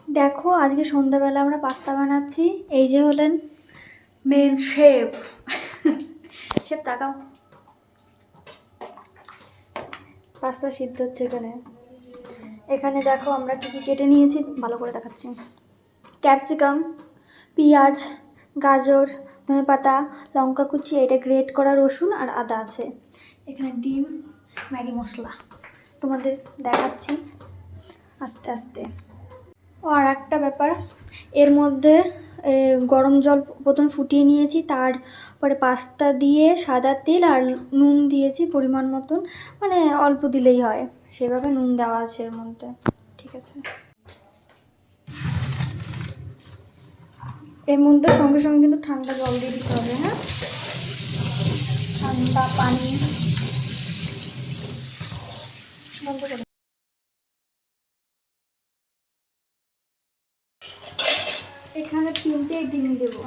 দেখো আজকে সন্ধ্যাবেলা আমরা পাস্তা বানাচ্ছি। এই যে হলেন মেন শেফ। শেফ তাকাও, পাস্তা সিদ্ধ হচ্ছে এখানে। এখানে দেখো আমরা কী কী কেটে নিয়েছি, ভালো করে দেখাচ্ছি। ক্যাপসিকাম, পেঁয়াজ, গাজর, ধনেপাতা, লঙ্কা কুচি, এটা গ্রেট করা রসুন আর আদা আছে। এখানে ডিম, ম্যাগি মশলা তোমাদের দেখাচ্ছি আস্তে আস্তে। ও আর একটা ব্যাপার, এর মধ্যে গরম জল প্রথমে ফুটিয়ে নিয়েছি, তারপরে পাস্তা দিয়ে সাদা তেল আর নুন দিয়েছি পরিমাণ মতন, মানে অল্প দিলেই হয়, সেভাবে নুন দেওয়া আছে এর মধ্যে। ঠিক আছে, এর মধ্যে সঙ্গে সঙ্গে কিন্তু ঠান্ডা জল দিয়ে দিতে হবে। হ্যাঁ, ঠান্ডা পানি বন্ধ করে। এখানে 3টে ডিম দেবো।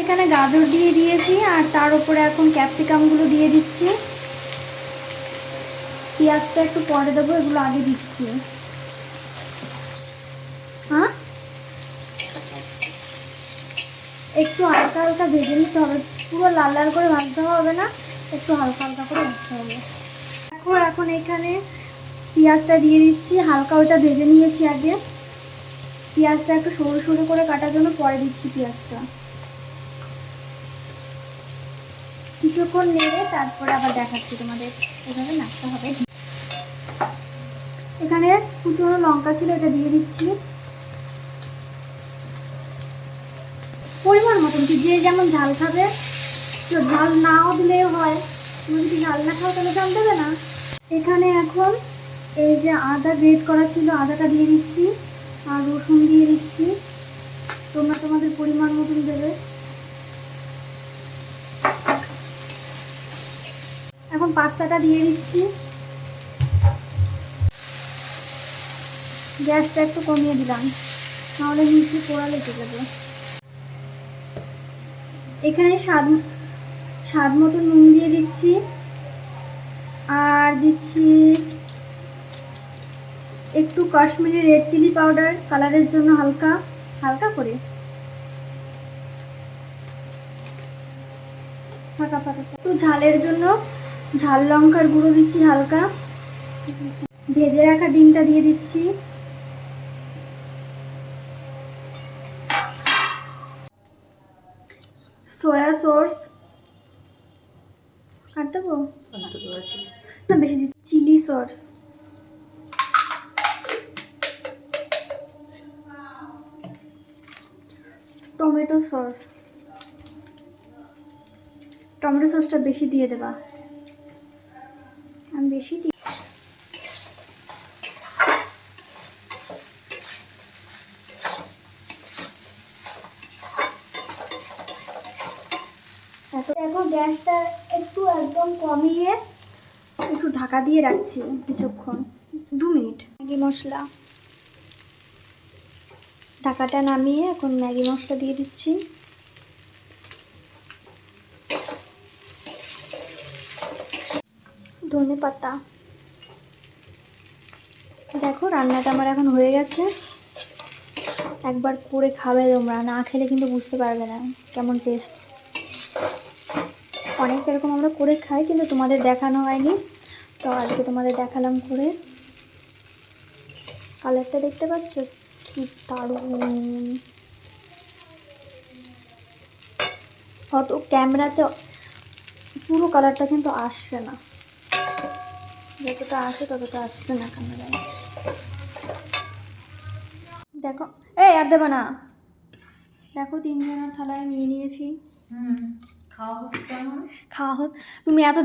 এখানে গাজর দিয়ে দিয়েছি আর তার উপরে এখন ক্যাপসিকামগুলো দিয়ে দিচ্ছি। পেঁয়াজটা একটু পরে দেবো, এগুলো আগে দিচ্ছি। হ্যাঁ, একটু হালকা হালকা ভেজে নিতে হবে, পুরো লাল লাল করে ভাজতে হবে না, একটু হালকা হালকা করে ভাজতে হবে। দেখো এখন এখানে পেঁয়াজটা দিয়ে দিচ্ছি, হালকা ওটা ভেজে নিয়েছি আগে। পেঁয়াজটা একটু সরু সরু করে কাটার জন্য পরে দিচ্ছি পেঁয়াজটা। কিছুক্ষণ নেড়ে তারপরে আবার দেখাচ্ছি তোমাদের, এভাবে নাড়তে হবে। এখানে কুচনো লঙ্কা ছিল, এটা দিয়ে দিচ্ছি পরিমাণ মতন, কি যে যেমন ঝাল খাবে, কেউ ঝাল নাও দিলেও হয়। তুমি যদি ঝাল না খাও তাহলে ঝাল দেবে না। এখানে এখন এই যে আদা গ্রেট করা ছিল, আদাটা দিয়ে দিচ্ছি আর রসুন দিয়ে দিচ্ছি, তোমরা তোমাদের পরিমাণ মতন দেবে। এখন পাস্তাটা দিয়ে দিচ্ছি, গ্যাসটা একটু কমিয়ে দিলাম, নাহলে নিচে পোড়া লেগে যাবে। এখানে স্বাদ মতো নুন দিয়ে দিচ্ছি আর দিচ্ছি একটু কাশ্মীরি রেড চিলি পাউডার কালারের জন্য, হালকা হালকা করে ফাঁকা ফাঁকা। একটু ঝালের জন্য ঝাল লঙ্কার গুঁড়ো দিচ্ছি হালকা। ভেজে রাখা ডিমটা দিয়ে দিচ্ছি। সয়া সস আর দেবো না, বেশি দিচ্ছি chilli sauce, tomato sauce, tomato সসটা বেশি দিয়ে দেবা, আমি বেশি দিই। দেখো গ্যাসটা একটু একদম কমিয়ে একটু ঢাকা দিয়ে রাখছি কিছুক্ষণ, 2 মিনিট। ম্যাগি মশলা, ঢাকাটা নামিয়ে এখন ম্যাগি মশলা দিয়ে দিচ্ছি। ধনেপাতা। দেখো রান্নাটা আমার এখন হয়ে গেছে, একবার করে খাবে তোমরা, না খেলে কিন্তু বুঝতে পারবে না কেমন টেস্ট। অনেক এরকম আমরা করে খাই কিন্তু তোমাদের দেখানো হয়নি, তো আজকে তোমাদের দেখালাম করে। কালারটা দেখতে পাচ্ছ কি দারুণ, হয়তো ক্যামেরাতে পুরো কালারটা কিন্তু আসছে না। যতটা আসে ততটা আসছে না ক্যামেরায়। দেখো এই আর দেবে না, দেখো 3 জনের থালায় নিয়ে নিয়েছি। খাওয়া হচ্ছে কেমন? খাওয়া হোক, তুমি এত